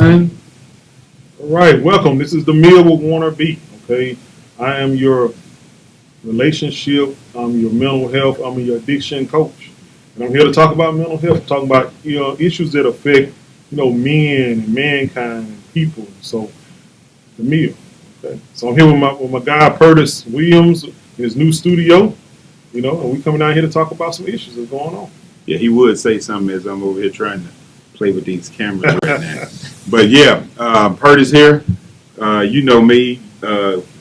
And all right, welcome. This is the meal with Warner B. Okay, I am your relationship, I'm your mental health, I'm your addiction coach, and I'm here to talk about mental health, talking about issues that affect men and mankind and people. So the meal. Okay, so I'm here with my guy PERTIS Williams in his new studio. And we coming down here to talk about some issues that's going on. Yeah, he would say something as I'm over here trying to play with these cameras right now. But yeah, PERTIS here. You know me,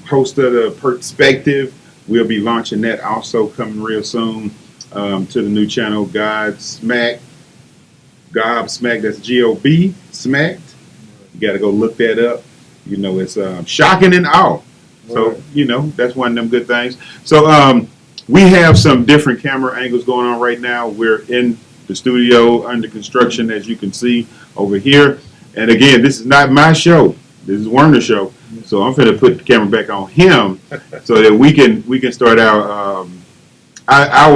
host of the Perspective. We'll be launching that also coming real soon to the new channel, Godsmack. That's G-O-B, Smacked. You got to go look that up. It's shocking and awe. So, that's one of them good things. So, we have some different camera angles going on right now. We're in the studio under construction, as you can see over here. And again, this is not my show. This is Werner's show. So I'm going to put the camera back on him so that we can start our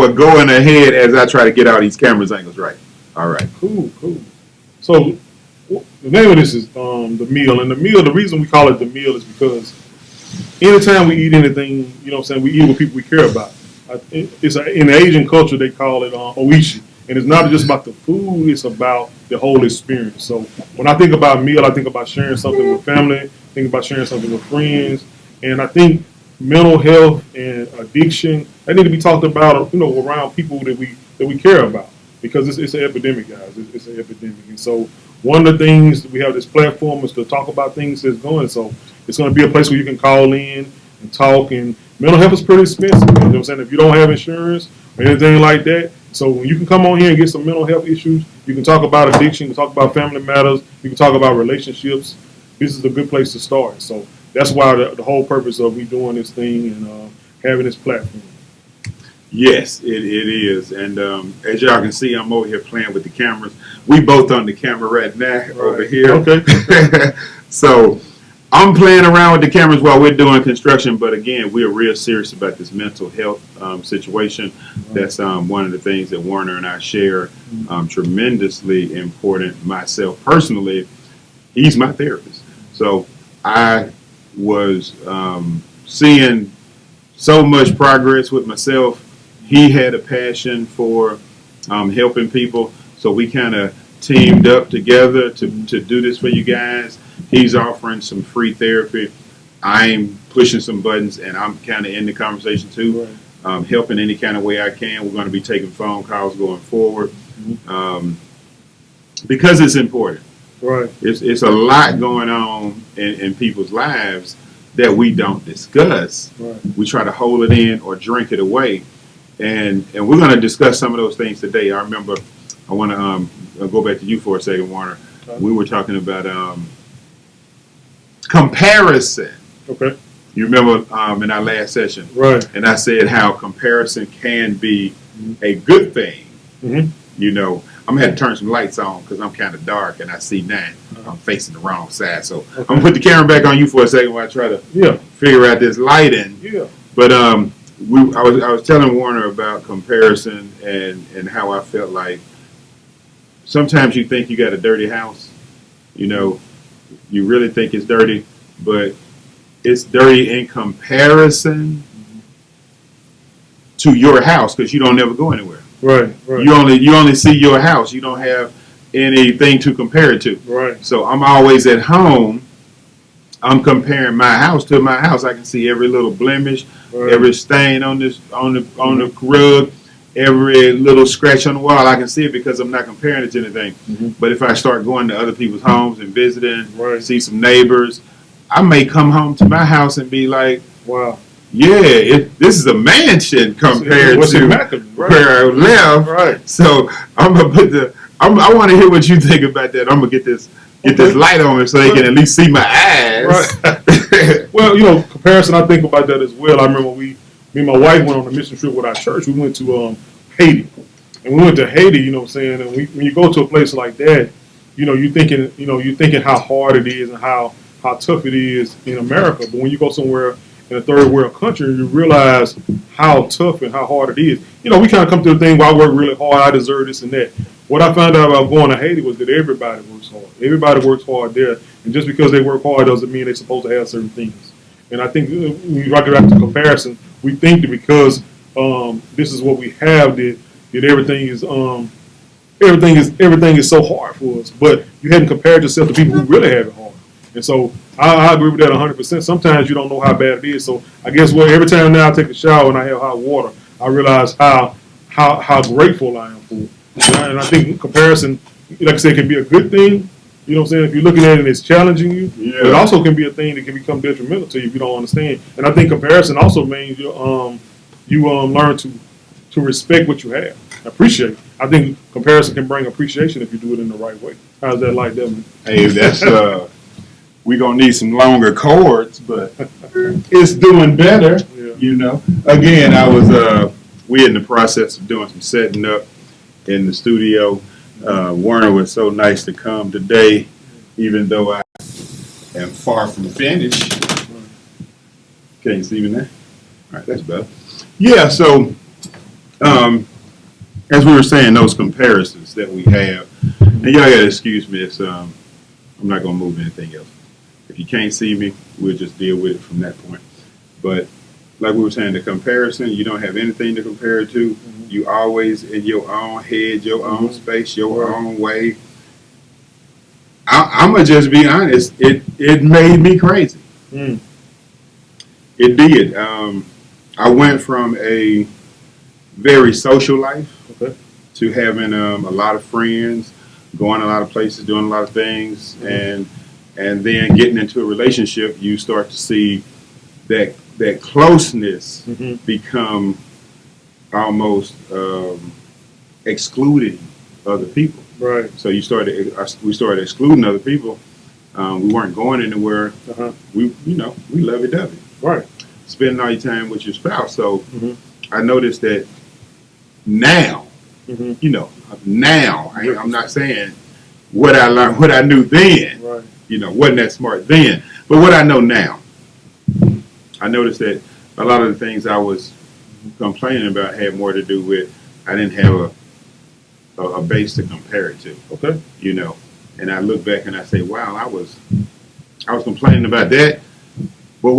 going ahead as I try to get all these cameras angles right. All right. Cool. So the name of this is the meal, and the reason we call it the meal is because anytime we eat anything, we eat with people we care about. In the Asian culture they call it oishi, and it's not just about the food; it's about the whole experience. So when I think about meal, I think about sharing something with family, think about sharing something with friends, and I think mental health and addiction they need to be talked about, around people that we care about, because it's an epidemic, guys. It's an epidemic, and so one of the things that we have this platform is to talk about things that's going. So it's going to be a place where you can call in and talk. And mental health is pretty expensive. You know what I'm saying? If you don't have insurance or anything like that, so when you can come on here and get some mental health issues, you can talk about addiction, you can talk about family matters, you can talk about relationships. This is a good place to start. So that's why the whole purpose of me doing this thing and having this platform. Yes, it is. And as y'all can see, I'm over here playing with the cameras. We both on the camera right now over here. Okay. So I'm playing around with the cameras while we're doing construction. But again, we're real serious about this mental health situation. That's one of the things that Werner and I share. Tremendously important. Myself personally, he's my therapist. So I was seeing so much progress with myself. He had a passion for helping people, so we kind of teamed up together to do this for you guys. He's offering some free therapy. I'm pushing some buttons, and I'm kind of in the conversation too, helping any kind of way I can. We're going to be taking phone calls going forward because it's important. Right. It's a lot going on in people's lives that we don't discuss. Right. We try to hold it in or drink it away. And we're going to discuss some of those things today. I remember, I want to go back to you for a second, Warner. Okay. We were talking about comparison. Okay. You remember in our last session? Right. And I said how comparison can be a good thing. Mm-hmm. I'm going to turn some lights on because I'm kind of dark and I see now. I'm facing the wrong side. So I'm going to put the camera back on you for a second while I try to figure out this lighting. Yeah. But I was telling Warner about comparison and how I felt like sometimes you think you got a dirty house, you really think it's dirty, but it's dirty in comparison to your house because you don't ever go anywhere. Right. You only see your house. You don't have anything to compare it to. Right. So I'm always at home. I'm comparing my house to my house. I can see every little blemish, every stain on the rug, every little scratch on the wall. I can see it because I'm not comparing it to anything. But if I start going to other people's homes and visiting, see some neighbors, I may come home to my house and be like, wow, yeah, this is a mansion compared to where I live. Right. So I'm gonna put I want to hear what you think about that. I'm gonna get this light on me so they can at least see my eyes. Right. Well, comparison, I think about that as well. I remember me and my wife went on a mission trip with our church. We went to Haiti. And we went to Haiti, you know what I'm saying? And when you go to a place like that, you're thinking how hard it is and how tough it is in America. But when you go somewhere in a third world country, you realize how tough and how hard it is. You know, we kind of come to the thing where I work really hard, I deserve this and that. What I found out about going to Haiti was that everybody works hard. Everybody works hard there, and just because they work hard doesn't mean they're supposed to have certain things. And I think when you rock it back to comparison, we think that because this is what we have, that everything is so hard for us. But you hadn't compared yourself to people who really have it hard. And so I agree with that 100%. Sometimes you don't know how bad it is. So I guess every time now I take a shower and I have hot water, I realize how grateful I am for it. And I think comparison, like I said, can be a good thing. You know what I'm saying? If you're looking at it and it's challenging you, but it also can be a thing that can become detrimental to you if you don't understand. And I think comparison also means you learn to respect what you have, appreciate it. I think comparison can bring appreciation if you do it in the right way. How's that like, Devin? Hey, that's we gonna need some longer chords, but it's doing better. Yeah. You know. Again, we're in the process of doing some setting up in the studio. Warner was so nice to come today, even though I am far from finished. Can you see me now? All right, that's better. Yeah, so as we were saying, those comparisons that we have, and y'all gotta excuse me, I'm not gonna move anything else. If you can't see me, we'll just deal with it from that point. But like we were saying, the comparison, you don't have anything to compare it to. Mm-hmm. You always in your own head, your own space, your own way. I'm gonna just be honest. It made me crazy. Mm. It did. I went from a very social life to having a lot of friends, going a lot of places, doing a lot of things, and then getting into a relationship. You start to see that closeness become almost excluding other people. Right. So we started excluding other people. We weren't going anywhere. We lovey-dovey. Right. Spending all your time with your spouse. So I noticed that now, now I'm not saying what I learned, what I knew then. Right. Wasn't that smart then, but what I know now. I noticed that a lot of the things I was complaining about had more to do with I didn't have a base to compare it to. Okay. And I look back and I say, wow, I was complaining about that, but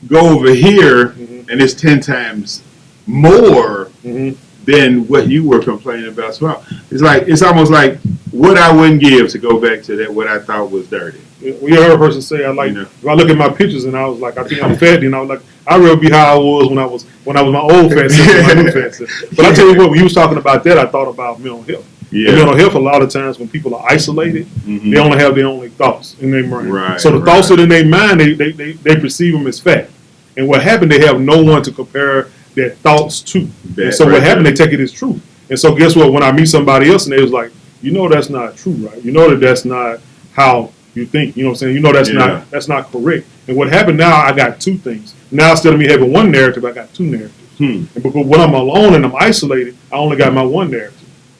go over here and it's 10 times more than what you were complaining about. So it's almost like what I wouldn't give to go back to that what I thought was dirty. We heard a person say, if I look at my pictures and I was like, I think I'm fat, and I was like, I'd rather be how I was when I was my old fat self than my new fat self. But I tell you what, when you was talking about that, I thought about mental health. Yeah. And mental health, a lot of times when people are isolated, they only have their only thoughts in their mind. Right, so the thoughts that are in their mind, they perceive them as fact. And what happened, they have no one to compare their thoughts to. And so what happened, they take it as truth. And so guess what? When I meet somebody else and they was like, that's not true, right? That's not how you think. You know what I'm saying? That's not correct. And what happened now, I got two things. Now instead of me having one narrative, I got two narratives. And because when I'm alone and I'm isolated, I only got my one narrative.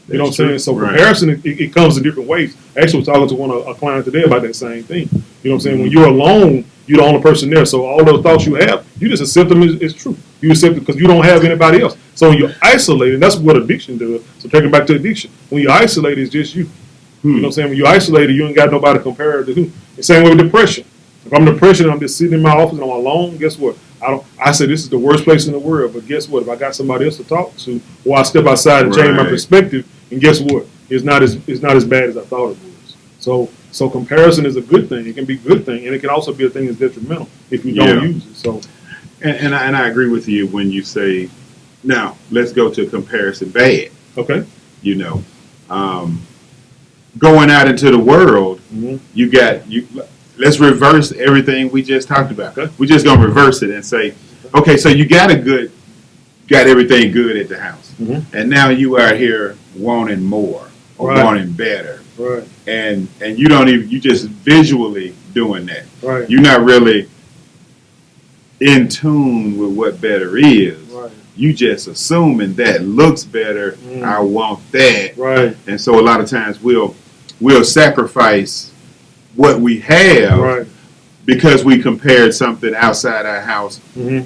You know what I'm saying? So comparison, it comes in different ways. I actually was talking to a client today about that same thing. You know what I'm saying? When you're alone, you're the only person there. So all those thoughts you have, you just accept them as true. You accept it because you don't have anybody else. So when you're isolated, that's what addiction does. So take it back to addiction. When you're isolated, it's just you. You know what I'm saying? When you're isolated, you ain't got nobody to compare it to who. The same way with depression. If I'm depressed and I'm just sitting in my office and I'm alone, guess what? I say this is the worst place in the world, but guess what? If I got somebody else to talk to, or I step outside and change my perspective, and guess what? It's not as bad as I thought it was. So comparison is a good thing. It can be a good thing, and it can also be a thing that's detrimental if you don't use it. So, and I agree with you when you say, now let's go to comparison bad. Okay. Going out into the world, let's reverse everything we just talked about. Okay. We're just gonna reverse it and say, okay, so you got everything good at the house, and now you are here wanting more or wanting better, right? And you just visually doing that, right? You're not really in tune with what better is. Right. You just assuming that looks better. I want that, right? And so a lot of times we'll sacrifice what we have because we compared something outside our house, Mm-hmm.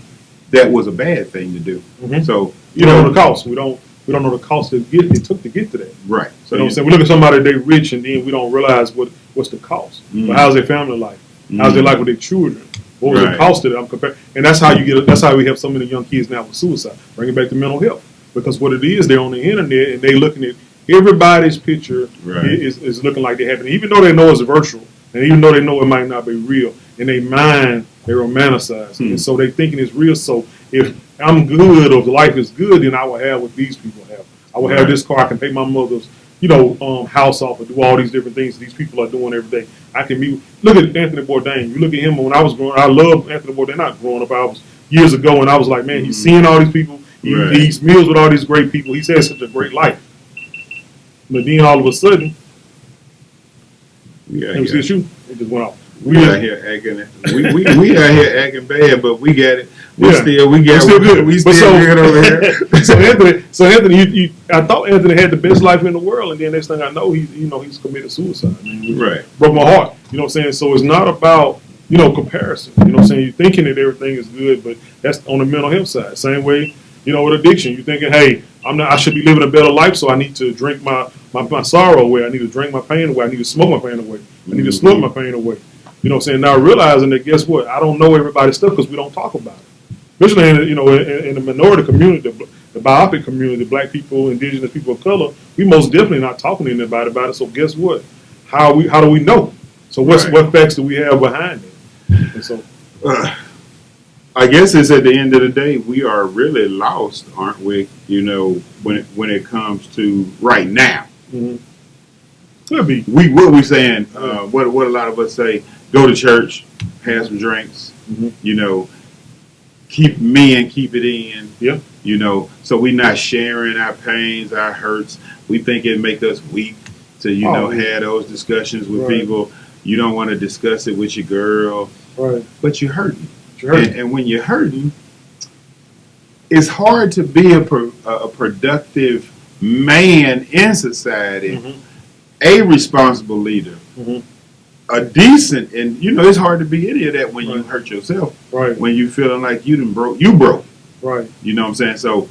that was a bad thing to do. Mm-hmm. So You don't know the cost. We don't know the cost it took to get to that. right. So you know what I'm saying? We look at somebody, they rich, and then we don't realize what's the cost. Mm. But how's their family life? How's their life with their children? What was the Right. cost of it? I'm comparing, and that's how you get. That's how we have so many young kids now with suicide. Bring it back to mental health, because what it is, they're on the internet and they looking at everybody's picture Right. is looking like they're happy, even though they know it's virtual, and even though they know it might not be real. In their mind, they romanticize, and so they thinking it's real. So if I'm good or if life is good, then I will have what these people have. I will have Right. this car. I can pay my mother's, house off and do all these different things these people are doing every day. I can meet. Look at Anthony Bourdain. You look at him when I was growing. I loved Anthony Bourdain. Not growing up. I was years ago, and I was like, man, he's seeing all these people. He Right. eats meals with all these great people. He's had such a great life. But then all of a sudden, We out let me see here, the shoe. It just went off. we out here acting. We out here acting bad, but we got it. We Yeah. still we got We're still good. We But still good over here. so Anthony, I thought Anthony had the best life in the world, and then next thing I know, he's committed suicide. Man. Right. Broke my heart. You know what I'm saying? So it's not about comparison. You know what I'm saying? You're thinking that everything is good, but that's on the mental health side. Same way, with addiction. You're thinking, hey, I should be living a better life, so I need to drink my sorrow away. I need to drink my pain away. I need to smoke my pain away. I need to snort my pain away. You know what I'm saying? Now realizing that, guess what? I don't know everybody's stuff because we don't talk about it. Especially in the minority community, the biopic community, black people, indigenous people of color, we most definitely not talking to anybody about it. So guess what? How do we know? So what facts do we have behind it? And so I guess it's at the end of the day, we are really lost, aren't we? When it comes to right now. could be. What we saying? What a lot of us say: go to church, have some drinks. Keep it in. Yeah. So we not sharing our pains, our hurts. We think it make us weak to have those discussions with people. You don't want to discuss it with your girl, Right. but you're hurting. You're hurting. And when you're hurting, it's hard to be a productive man in society, a responsible leader, a decent, and it's hard to be any of that when you hurt yourself. Right. When you feeling like you broke. Right. You know what I'm saying? So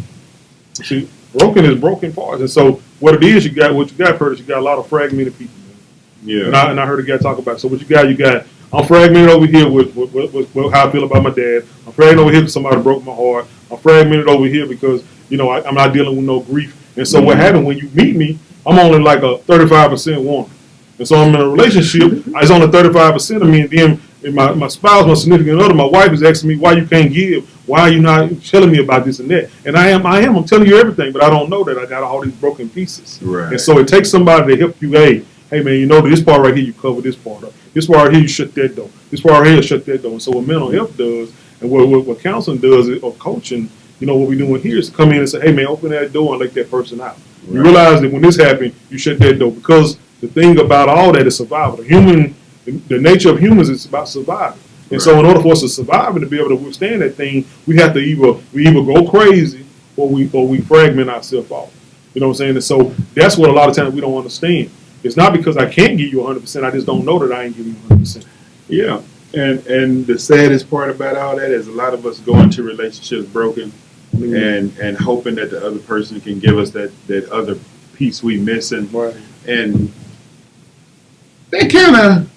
See, broken is broken parts, and so what it is, Curtis, you got a lot of fragmented people. yeah. And I heard a guy talk about it. So what you got. I'm fragmented over here with how I feel about my dad. I'm fragmented over here because somebody broke my heart. I'm fragmented over here because I'm not dealing with no grief. And so what happened when you meet me, I'm only like a 35% woman. And so I'm in a relationship. It's only 35% of me, and then my spouse, my significant other, my wife is asking me why you can't give. Why are you not telling me about this and that? And I am. I'm telling you everything, but I don't know that I got all these broken pieces. Right. And so it takes somebody to help you. Hey man, this part right here, you cover this part up. This part right here, you shut that door. This part right here, shut that door. And so what mental health does, and what counseling does, or coaching, what we're doing here is come in and say, hey man, open that door and let that person out. Right. You realize that when this happened, you shut that door, because the thing about all that is survival. The nature of humans is about surviving. And so in order for us to survive and to be able to withstand that thing, we have to either go crazy or we fragment ourselves off. You know what I'm saying? And so that's what a lot of times we don't understand. It's not because I can't give you 100%. I just don't know that I ain't giving you 100%. Yeah. And the saddest part about all that is a lot of us go into relationships broken and hoping that the other person can give us that other piece we missing. Right. And that kind of,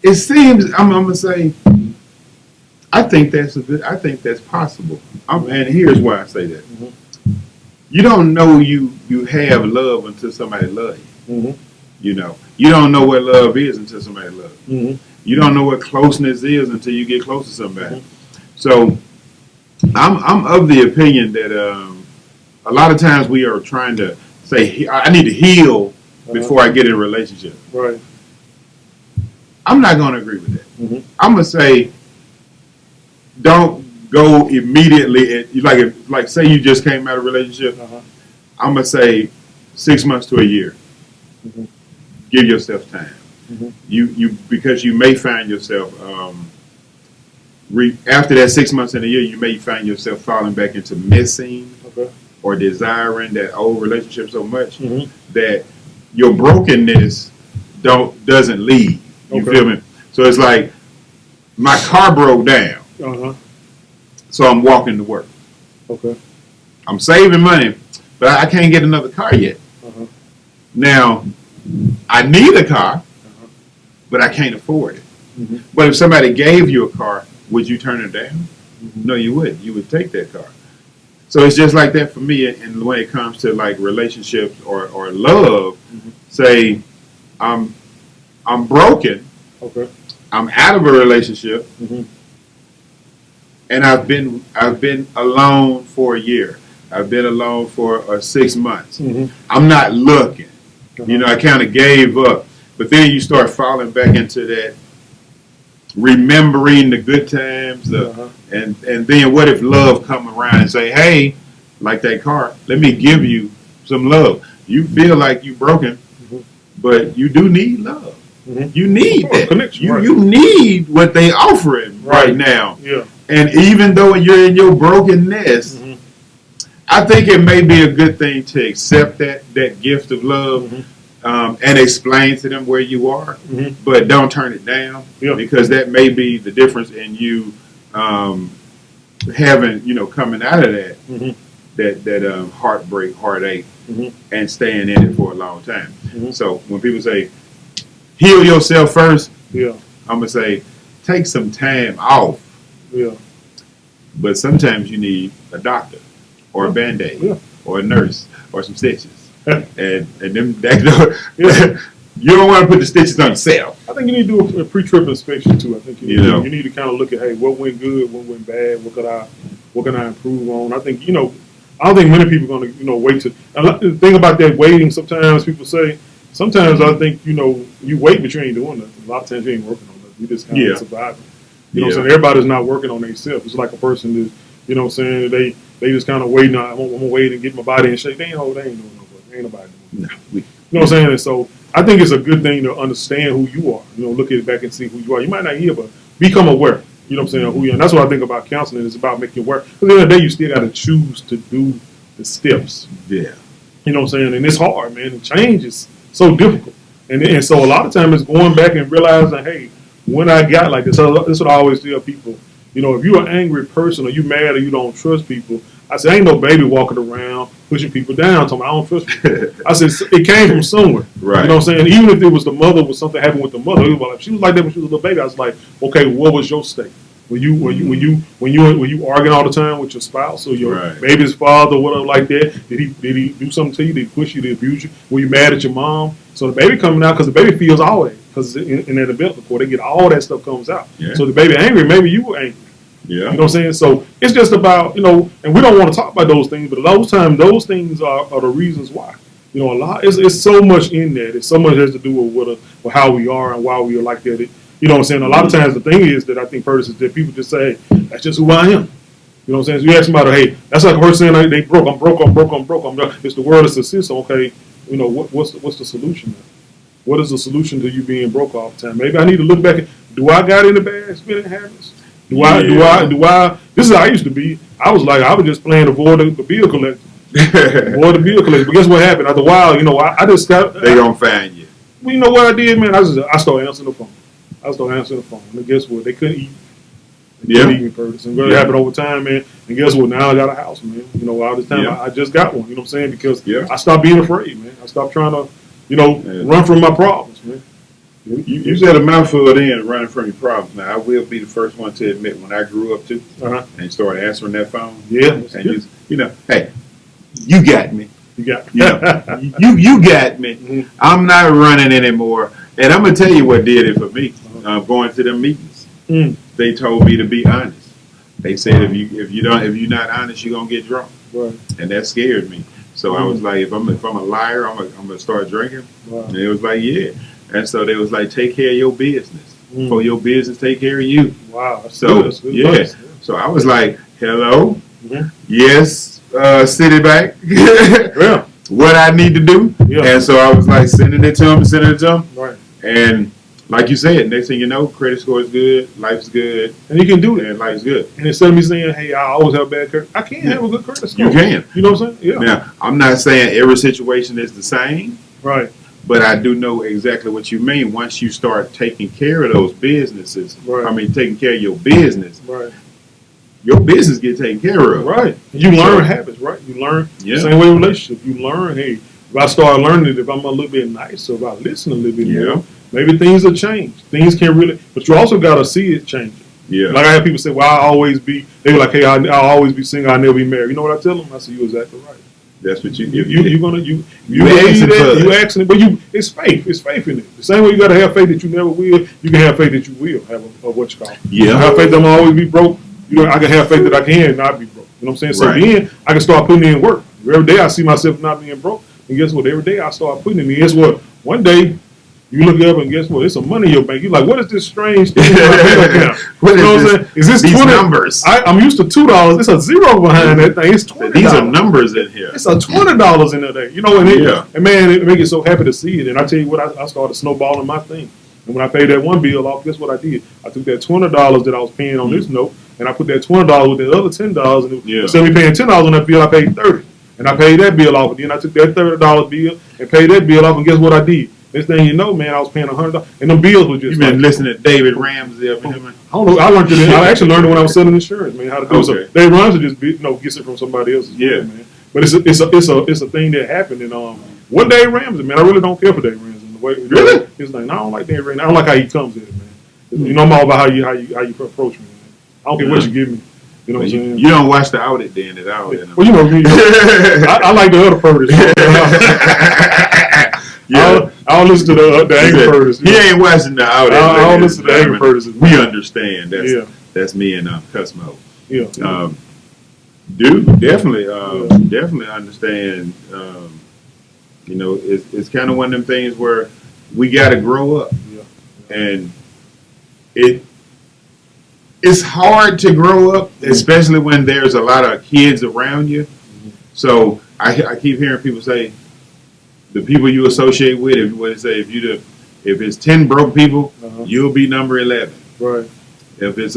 it seems, I'm gonna say, I think that's possible. And here's why I say that. You don't know you have love until somebody loves you. You don't know what love is until somebody loves you. You don't know what closeness is until you get close to somebody. So I'm of the opinion that a lot of times we are trying to say, I need to heal before I get in a relationship. Right. I'm not going to agree with that. I'm going to say, don't go immediately. Like say you just came out of a relationship. I'm going to say 6 months to a year. Give yourself time. Because you may find yourself after that 6 months in a year, you may find yourself falling back into missing or desiring that old relationship so much that your brokenness doesn't leave. You feel me? So it's like my car broke down, so I'm walking to work. Okay. I'm saving money, but I can't get another car yet. Now, I need a car, but I can't afford it. But if somebody gave you a car, would you turn it down? No, you wouldn't. You would take that car. So it's just like that for me. And when it comes to like relationships or love, say I'm broken. Okay. I'm out of a relationship, and I've been alone for a year. I've been alone for 6 months. I'm not looking. You know, I kind of gave up. But then you start falling back into that, remembering the good times, and then what if love come around and say, hey, like that car, let me give you some love. You feel like you're broken, but you do need love. You need that. Connection, you need what they offering right now. Yeah. And even though you're in your brokenness, I think it may be a good thing to accept that gift of love and explain to them where you are, but don't turn it down because that may be the difference in you having, coming out of that heartbreak, heartache, and staying in it for a long time. So when people say, heal yourself first, I'm going to say, take some time off. But sometimes you need a doctor or a Band-Aid or a nurse or some stitches. And them you don't want to put the stitches on yourself. I think you need to do a pre-trip inspection too. I think you need to kind of look at, hey, what went good, what went bad, what can I improve on. I think I don't think many people are going to wait to. The thing about that waiting, sometimes people say, sometimes I think you wait but you ain't doing nothing. A lot of times you ain't working on nothing. You just kind of surviving. You know what I'm saying? Everybody's not working on themselves. It's like a person that what I'm saying, they just kind of waiting. I'm gonna wait and get my body in shape. They ain't doing no work. Ain't nobody doing that. You know what I'm saying? And so I think it's a good thing to understand who you are. Look at it back and see who you are. You might not hear, but become aware. You know what I'm saying? Who you are. And that's what I think about counseling. It's about making you aware. Because at the end of the day, you still got to choose to do the steps. Yeah. You know what I'm saying? And it's hard, man. And change is so difficult. And so a lot of times it's going back and realizing, hey, when I got like this, this is what I always tell people. If you're an angry person or you mad or you don't trust people, I said, ain't no baby walking around pushing people down. Telling me, I don't trust people. I said, it came from somewhere. Right. You know what I'm saying? Even if it was the mother, was something happened with the mother, she was like that when she was a little baby. I was like, okay, what was your state? Were you arguing all the time with your spouse or your baby's father or whatever like that? Did he do something to you? Did he push you? Did he abuse you? Were you mad at your mom? So the baby coming out, because the baby feels all that. Because in that umbilical cord, they get all that stuff comes out. Yeah. So the baby angry, maybe you were angry. Yeah. You know what I'm saying? So it's just about, and we don't want to talk about those things, but a lot of times those things are the reasons why. A lot, it's so much in that. It's so much has to do with how we are and why we are like that. You know what I'm saying? A lot of times the thing is that I think PERTIS is that people just say, hey, that's just who I am. You know what I'm saying? So you ask somebody, hey, that's like a person saying, like, they broke, I'm broke. It's the world that's a system. Okay, what's the solution there? What is the solution to you being broke all the time? Maybe I need to look back at, do I got any bad spending habits? Do I, this is how I used to be. I was just playing avoid the bill collector. Avoid the bill collector. But guess what happened? After a while, I just got. They gonna find you. Well, you know what I did, man? I started answering the phone. And guess what? They couldn't eat. They couldn't eat me, PERTIS. And what happened over time, man? And guess what? Now I got a house, man. All this time I just got one. You know what I'm saying? Because I stopped being afraid, man. I stopped trying to, run from my problems, man. You said a mouthful then, running from your problems. Now, I will be the first one to admit when I grew up, too, and started answering that phone. Yeah. And hey, you got me. You got me. You got me. I'm not running anymore. And I'm going to tell you what did it for me. Going to them meetings. They told me to be honest. They said if you're not honest, you're going to get drunk. Right. And that scared me. So I was like, if I'm a liar, I'm gonna start drinking. Wow. And it was like, yeah. And so they was like, take care of your business. For your business, take care of you. Wow. So yeah. So I was like, hello, yes, Citibank. Yeah. What I need to do. Yeah. And so I was like sending it to them. Right. And like you said, next thing you know, credit score is good, life's good. And you can do that. And life's good. And instead of me saying, hey, I always have bad credit, I can't have a good credit score. You can. You know what I'm saying? Yeah. Now, I'm not saying every situation is the same. Right. But I do know exactly what you mean. Once you start taking care of those businesses, Right. I mean, taking care of your business, Right. your business get taken care of. Right. You learn habits, right? You learn Yeah. same way with relationships. You learn, hey, if I start learning it, if I'm a little bit nicer, if I listen a little bit Yeah. more, maybe things will change. Things can really, but you also got to see it changing. Yeah. Like I have people say, well, I'll always be, they were like, hey, I'll always be single, I'll never be married. You know what I tell them? I say, you're exactly right. That's what you You're gonna you asking for it. you asking it, but it's faith. It's faith in it. The same way you gotta have faith that you never will, you can have faith that you will have of what you call. Yeah. I have faith that I'm always be broke. You know, I can have faith that I can not be broke. You know what I'm saying? So Right. then I can start putting in work. Every day I see myself not being broke, and guess what? Every day I start putting in. Guess what? One day you look up and guess what? It's some money in your bank. You're like, what is this strange thing in my bank account? What You know is what I'm saying? Is this these 20 numbers? I'm used to $2. It's a zero behind that thing. It's $20. These are numbers in here. It's a $20 in there. You know, and, Yeah. and man, it makes you so happy to see it. And I tell you what, I started snowballing my thing. And when I paid that one bill off, guess what I did? I took that $20 that I was paying on this note, and I put that $20 with the other $10. And Yeah. instead of me paying $10 on that bill, I paid $30. And I paid that bill off. And then I took that $30 bill and paid that bill off. And guess what I did? Next thing you know, man, I was paying $100, and them bills were just. You've been listening to David Ramsey up in here, man. I don't know. I learned it. I actually learned it when I was selling insurance, man. How to do it. So Okay. they run to just gets it from somebody else. Yeah. Man. But it's a thing that happened. And what Dave Ramsey, man, I really don't care for Dave Ramsey. The way Really? It's like I don't like Dave Ramsey. I don't like how he comes at it, man. You know, I'm all about how you approach me, man. I don't care what you give me. You know what I'm saying? You don't watch the audit then at all. Well, you know me. I like the other PERTIS. Yeah. I'll listen to the angry PERTIS. He ain't watching the audit. I'll listen to the angry PERTIS. We understand. That's me and Cosmo. Yeah. Dude, definitely understand. You know, it's kind of one of them things where we got to grow up, and it's hard to grow up, especially when there's a lot of kids around you. So I keep hearing people say, the people you associate with, if it's 10 broke people, you'll be number 11. Right. If it's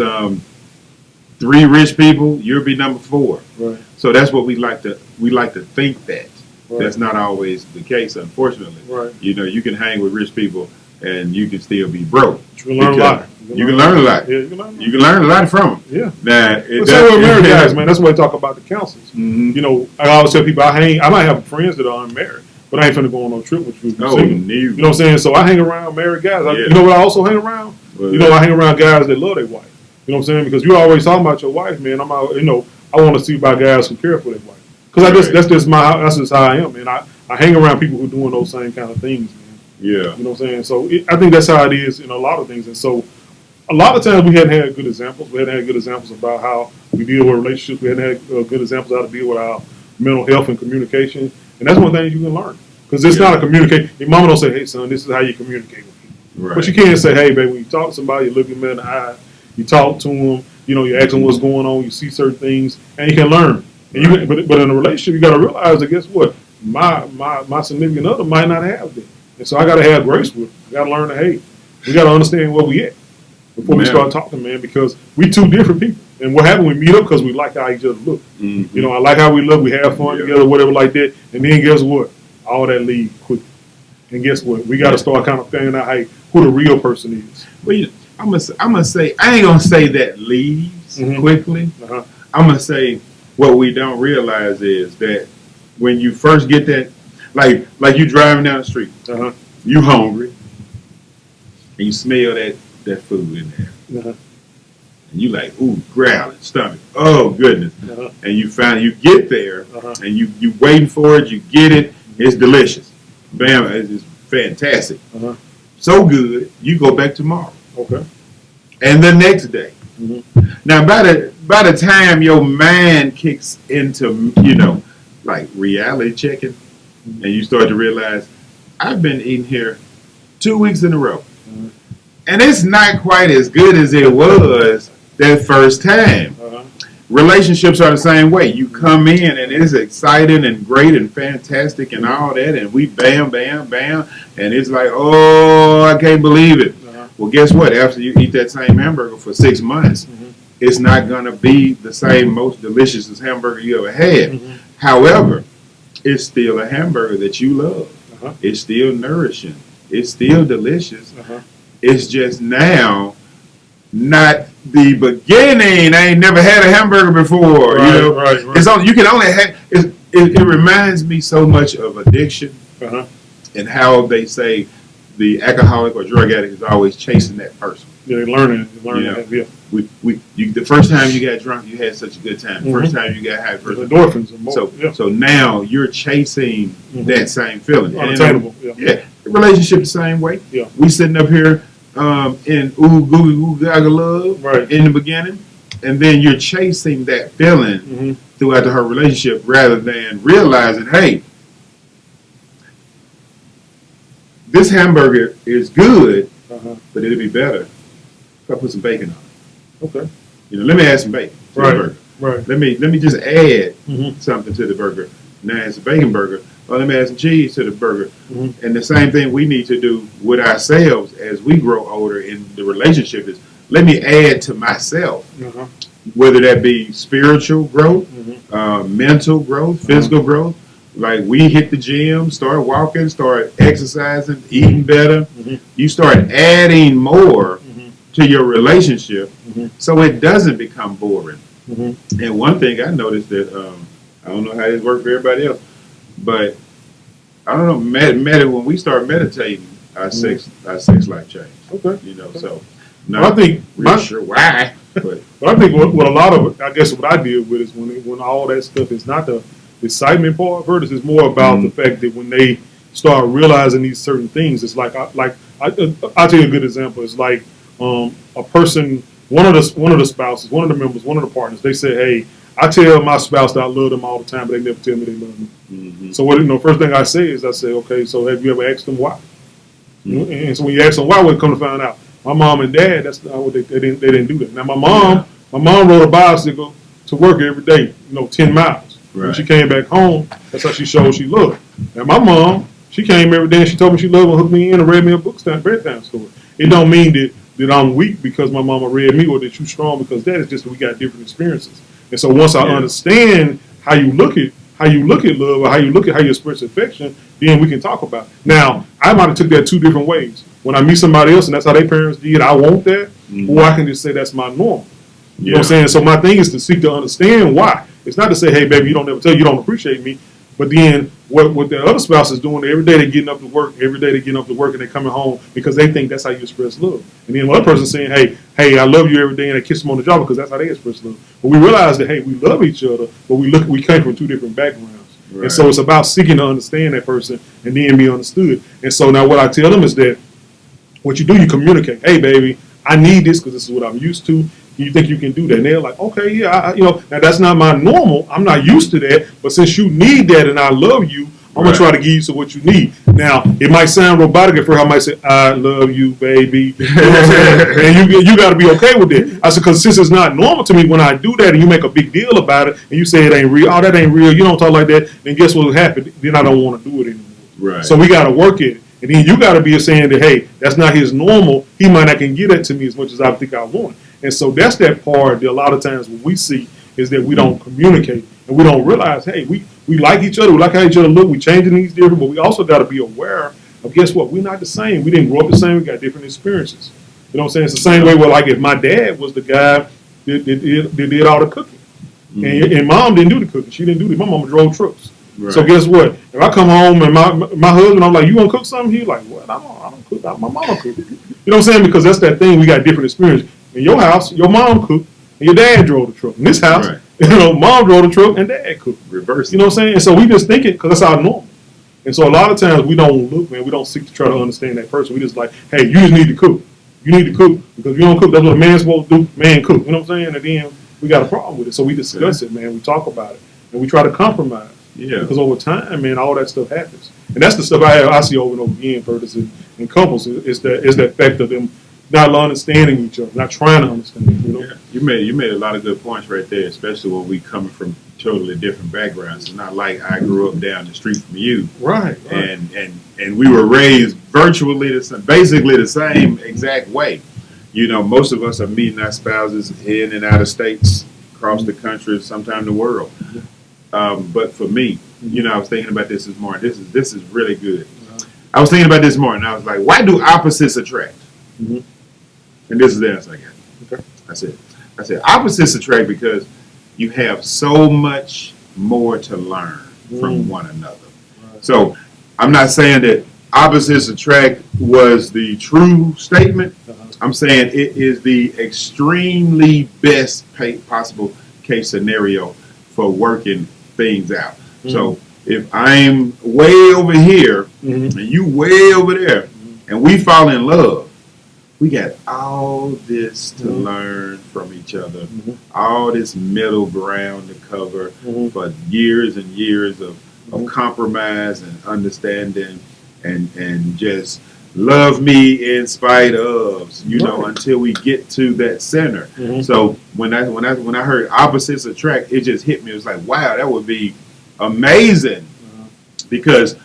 3 rich people, you'll be number 4. Right. So that's what we like to think that. Right. That's not always the case, unfortunately. Right. You know, you can hang with rich people and you can still be broke. You can learn a lot. You can learn a lot. Yeah, you can learn a lot. You can learn a lot from them. Yeah. Now, But same with married guys, man. That's why I talk about the counselors. Mm-hmm. You know, I always tell people I might have friends that are unmarried, but I ain't finna go on no trip with you. Oh, You know what I'm saying? So I hang around married guys. You know what I also hang around? Well, I hang around guys that love their wife. You know what I'm saying? Because you always talking about your wife, man. I'm out, I want to see about guys who care for their wife. Because that's just how I am, man. I hang around people who are doing those same kind of things, man. Yeah. You know what I'm saying? So I think that's how it is in a lot of things. And so a lot of times we hadn't had good examples. We hadn't had good examples about how we deal with relationships. We hadn't had good examples how to deal with our mental health and communication. And that's one thing you can learn. Because it's not a communicate. Your mama don't say, hey, son, this is how you communicate with people. Right. But you can't say, hey, baby, when you talk to somebody, you look them in the eye, you talk to them, you ask them what's going on, you see certain things, and you can learn. And but in a relationship, you got to realize that guess what? My significant other might not have that. And so I got to have grace with them. I got to learn that, hey, we got to understand where we at before we start talking, man, because we two different people. And what happened, we meet up because we like how each other look. Mm-hmm. I like how we look, we have fun together, whatever like that. And then guess what? All that leaves quickly. And guess what? We got to start kind of figuring out who the real person is. Well, I'm gonna say I ain't gonna say that leaves quickly. I'm gonna say what we don't realize is that when you first get that, like you driving down the street, you hungry, and you smell that food in there, and you like, ooh, growling, stomach, oh goodness, and you get there, and you waiting for it, you get it, it's delicious, bam, it's fantastic, so good, you go back tomorrow. Okay. And the next day. Now, by the time your mind kicks into, like reality checking, and you start to realize, I've been eating here 2 weeks in a row. And it's not quite as good as it was that first time. Relationships are the same way. You come in and it's exciting and great and fantastic and all that, and we bam, bam, bam, and it's like, oh, I can't believe it. Well, guess what? After you eat that same hamburger for 6 months, it's not going to be the same most delicious hamburger you ever had. However, it's still a hamburger that you love. It's still nourishing. It's still delicious. It's just now not the beginning. I ain't never had a hamburger before. Right, you know, right. It's only, you can only have. It reminds me so much of addiction and how they say the alcoholic or drug addict is always chasing that person. Yeah, they're learning. Yeah. The first time you got drunk, you had such a good time. The first time you got high, Endorphins are more. So now you're chasing that same feeling. Unattainable. The relationship the same way. Yeah. We sitting up here in ooh gooey ooh gaga love in the beginning, and then you're chasing that feeling throughout the whole relationship rather than realizing, hey, this hamburger is good, but it'll be better if I put some bacon on it. Okay. You know, let me add some bacon to the burger. Right. Let me just add something to the burger. Now it's a bacon burger. Or let me add some cheese to the burger. And the same thing we need to do with ourselves as we grow older in the relationship is let me add to myself. Whether that be spiritual growth, mental growth, physical growth. Like we hit the gym, start walking, start exercising, eating better. You start adding more to your relationship so it doesn't become boring. And one thing I noticed that, I don't know how this works for everybody else, but I don't know, when we start meditating, our sex life changed. Okay. You know, so I think really sure why. But I think what a lot of, I guess what I deal with is when all that stuff is not the excitement part of it, is more about the fact that when they start realizing these certain things, it's like I'll tell you a good example. It's like a person, one of the spouses, one of the members, one of the partners, they say, hey, I tell my spouse that I love them all the time, but they never tell me they love me. So first thing I say is okay, so have you ever asked them why? And so when you ask them why, we come to find out, my mom and dad, that's not what they didn't do that. Now my mom rode a bicycle to work every day, 10 miles. When she came back home, that's how she showed she loved. Now my mom, she came every day and she told me she loved and hooked me in and read me a Buxton bedtime story. It don't mean that I'm weak because my mama read me or that you strong because that is just we got different experiences. And so once I understand how you look at love or how you express affection, then we can talk about it. Now, I might have took that two different ways. When I meet somebody else and that's how their parents did, I want that, or I can just say that's my norm. You know what I'm saying? So my thing is to seek to understand why. It's not to say, hey, baby, you don't ever tell you don't appreciate me. But then what the other spouse is doing, every day they're getting up to work, and they're coming home because they think that's how you express love. And then one person's saying, hey, I love you every day, and they kiss them on the jaw because that's how they express love. But we realize that, hey, we love each other, but we came from two different backgrounds. And so it's about seeking to understand that person and then be understood. And so now what I tell them is that what you do, you communicate. Hey, baby, I need this because this is what I'm used to. You think you can do that? And they're like, okay, yeah, now that's not my normal. I'm not used to that. But since you need that and I love you, I'm going to try to give you some what you need. Now, it might sound robotic at first. I might say, I love you, baby. You know what I'm saying? And you got to be okay with that. I said, because since it's not normal to me when I do that and you make a big deal about it and you say it ain't real, oh, that ain't real, you don't talk like that, then guess what will happen? Then I don't want to do it anymore. Right. So we got to work it. And then you got to be saying that, hey, that's not his normal. He might not can get that to me as much as I think I want. And so that's that part that a lot of times what we see is that we don't communicate and we don't realize, hey, we like each other. We like how each other look. We changing these different, but we also got to be aware of, guess what? We're not the same. We didn't grow up the same. We got different experiences. You know what I'm saying? It's the same way where, like, if my dad was the guy that did all the cooking and mom didn't do the cooking. She didn't do it. My mama drove trucks. Right. So guess what? If I come home and my husband, I'm like, you want to cook something? He's like, what? I don't cook. My mama cook. You know what I'm saying? Because that's that thing. We got different experiences. In your house, your mom cooked and your dad drove the truck. In this house, mom drove the truck and dad cooked. Reverse. You know what I'm saying? And so we just think it because that's our normal. And so a lot of times we don't look, man. We don't seek to try to understand that person. We just like, hey, you just need to cook. You need to cook because if you don't cook, that's what a man's supposed to do. Man, cook. You know what I'm saying? And then we got a problem with it. So we discuss it, man. We talk about it and we try to compromise. Yeah. Because over time, man, all that stuff happens, and that's the stuff I see over and over again, PERTIS and couples. Is that fact of them not understanding each other, not trying to understand. Yeah. You made a lot of good points right there, especially when we coming from totally different backgrounds. It's not like I grew up down the street from you, right? And we were raised basically the same exact way. Most of us are meeting our spouses in and out of states, across the country, sometimes the world. But for me, I was thinking about this morning. This is really good. I was thinking about this morning. I was like, why do opposites attract? Mm-hmm. And this is the answer I got. Okay. I said opposites attract because you have so much more to learn from one another. Right. So I'm not saying that opposites attract was the true statement. I'm saying it is the extremely best possible case scenario for working things out. So if I'm way over here and you way over there and we fall in love, we got all this to learn from each other, all this middle ground to cover for years and years of compromise and understanding and just love me in spite of, you know, until we get to that center. So when I heard opposites attract, it just hit me. It was like, wow, that would be amazing because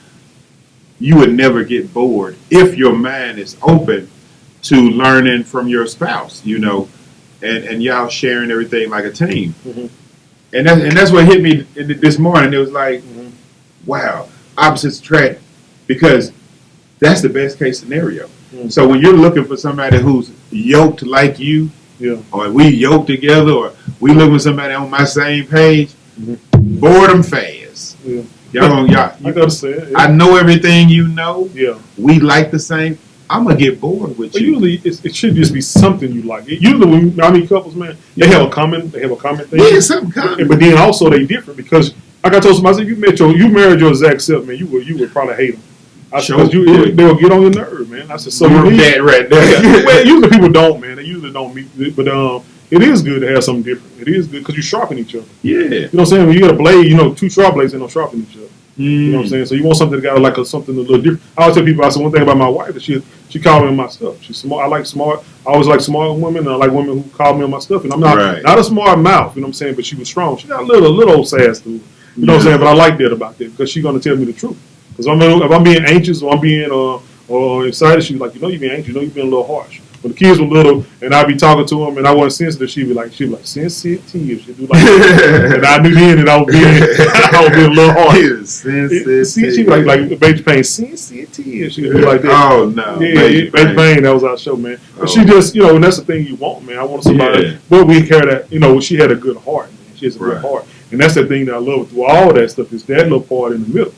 you would never get bored if your mind is open to learning from your spouse, you know, and y'all sharing everything like a team. And that's what hit me this morning. It was like, wow, opposites attract because that's the best case scenario. So when you're looking for somebody who's yoked like you, or we yoked together, or we looking for somebody on my same page, boredom fast. Y'all, I gotta say it. I know everything you know. Yeah. We like the same. I'm gonna get bored with But you. usually it should just be something you like. Usually when I meet couples, man, they have a common thing. Yeah, something common. But then also they different because like I told somebody, I said, you married your exact self, man, you would probably hate them. I said, because they'll get on your nerve, man. I said, so you're that right there. Well, usually people don't, man. They usually don't meet, but it is good to have something different. It is good because you sharpen each other. Yeah. You know what I'm saying? When you got a blade, you know, two sharp blades, they don't sharpen each other. You know what I'm saying? So you want something that got like something a little different. I always tell people, I said one thing about my wife is she called me on my stuff. She's smart. I like smart. I always like smart women, and I like women who call me on my stuff. And I'm not a smart mouth, you know what I'm saying? But she was strong. She got a little old sass to her. You know what I'm saying? But I like that about that because she's gonna tell me the truth. Because if I'm being anxious or I'm being or excited, she's like, you know, you're being anxious. You know, you're being a little harsh. When the kids were little and I'd be talking to them and I wasn't sensitive, she'd be like, sensitive. She'd do like that. And I knew then that I was being a little harsh. Sensitive. She'd be like Baby Pain, sensitive. She'd be like that. Oh, no. Yeah, Baby Pain, that was our show, man. But she just, you know, and that's the thing you want, man. I want somebody, but we carry that, you know, she had a good heart, man. She has a good heart. And that's the thing that I love through all that stuff is that little part in the middle.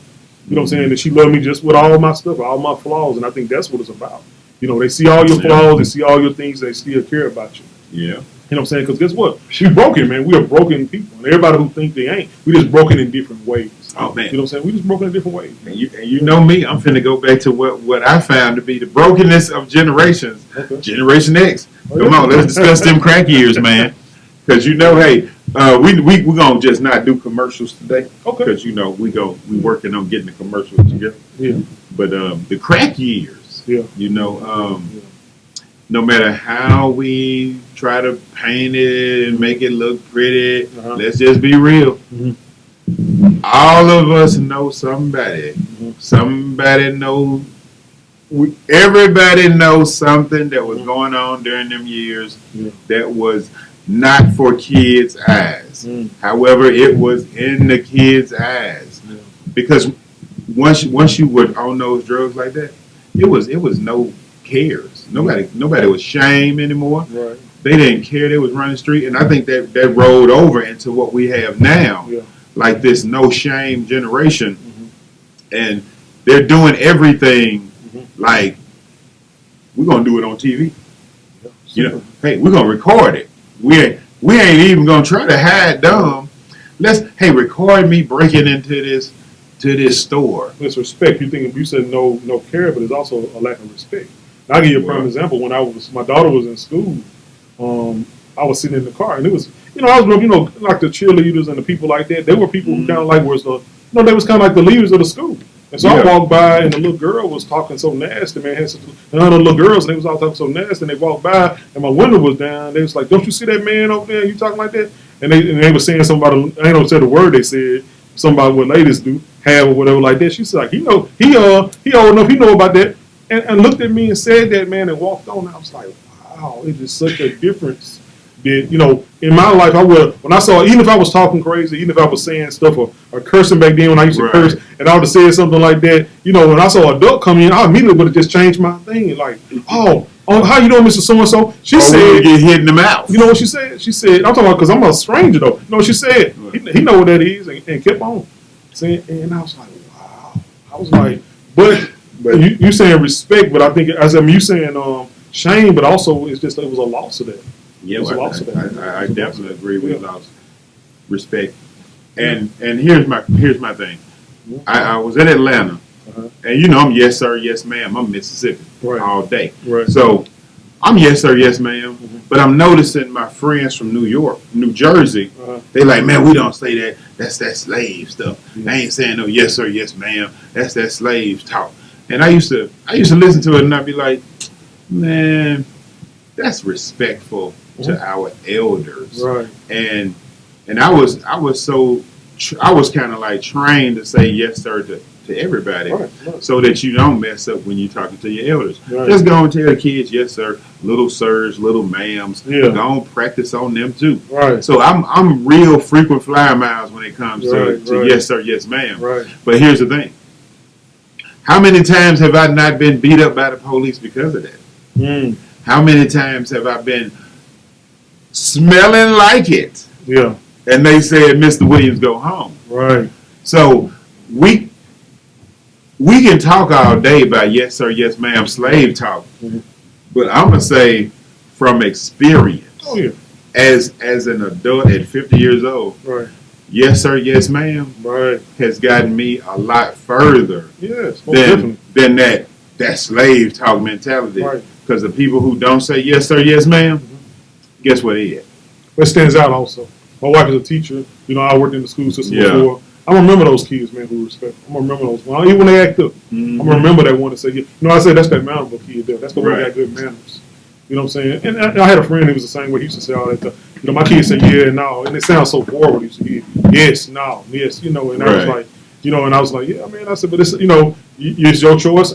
You know what I'm saying? That she loved me just with all my stuff, all my flaws, and I think that's what it's about. You know, they see all your flaws, they see all your things, they still care about you. Yeah. You know what I'm saying? Because guess what? We broken, man. We are broken people. And everybody who think they ain't, we just broken in different ways. Oh, man. You know what I'm saying? We just broken in different ways. And you know me, I'm finna go back to what I found to be the brokenness of generations. Okay. Generation X. Come on, let's discuss them crack years, man. Because you know, hey, we're gonna just not do commercials today. Okay. Because you know we working on getting the commercials together. Yeah. But the crack years. Yeah. You know, no matter how we try to paint it and make it look pretty, let's just be real. All of us know somebody. Somebody knows. Everybody knows something that was going on during them years that was not for kids' eyes. However, it was in the kids' eyes because once you were on those drugs like that, it was no cares. Nobody was shame anymore. Right. They didn't care. They was running the street, and I think that rolled over into what we have now, like this no shame generation, and they're doing everything like we're gonna do it on TV. You know, hey, we're gonna record it. We ain't even gonna try to hide dumb. Record me breaking into this store. It's respect. You said no care, but it's also a lack of respect. And I'll give you a prime example. When my daughter was in school, I was sitting in the car, and it was, you know, I was, you know, like the cheerleaders and the people like that. They were people who kind of like they was kind of like the leaders of the school. And so I walked by, and the little girl was talking so nasty, man. And other little girls, and they was all talking so nasty, and they walked by, and my window was down. They was like, "Don't you see that man over there? You talking like that?" And they were saying something about, I ain't gonna say the word they said, something about what ladies do, have or whatever like that. She said, like, he old enough, he know about that. And looked at me and said that, man, and walked on. I was like, wow, it is such a difference did, in my life, I would, when I saw, even if I was talking crazy, even if I was saying stuff or cursing back then when I used to curse, and I would have said something like that, when I saw an adult come in, I immediately would have just changed my thing. Like, oh, how you doing, Mr. So-and-so? She said, get hit in the mouth. You know what she said? She said, I'm talking about because I'm a stranger, though. You know what she said? He know what that is, and kept on saying, and I was like, wow. I was like, but you saying respect, but I think, you saying shame, but also it was a loss of that. Yeah, I definitely agree. We lost respect, and here's my thing. I was in Atlanta, and I'm yes sir, yes ma'am. I'm Mississippi all day, so I'm yes sir, yes ma'am. But I'm noticing my friends from New York, New Jersey, they like, man, we don't say that. That's that slave stuff. I ain't saying no yes sir, yes ma'am. That's that slave talk. And I used to listen to it, and I'd be like, man, that's respectful to our elders, right? And I was kind of like trained to say yes sir to everybody, so that you don't mess up when you're talking to your elders. Just go and tell the kids yes sir, little sirs, little ma'ams. Go and practice on them too. Right. So I'm real frequent flyer miles when it comes to yes sir, yes ma'am. Right. But here's the thing: how many times have I not been beat up by the police because of that? How many times have I been smelling like it? Yeah. And they said, Mr. Williams, go home. Right. So we can talk all day about yes sir, yes ma'am, slave talk. But I'm gonna say from experience, as an adult at 50 years old, yes sir, yes ma'am, has gotten me a lot further than that slave talk mentality. Because the people who don't say yes sir, yes ma'am, guess what they at? What stands out also. My wife is a teacher. I worked in the school system before. I remember those kids, man, who respect. I remember those. Even when they act up, I remember that one to say, I said that's that mannerable kid there. That's the one that got good manners. You know what I'm saying? And I had a friend who was the same way. He used to say all that stuff. My kids say yeah, no, and it sounds so horrible. He used to hear yes, no, yes, and I was like, and I was like, yeah, man. I said, but it's, it's your choice.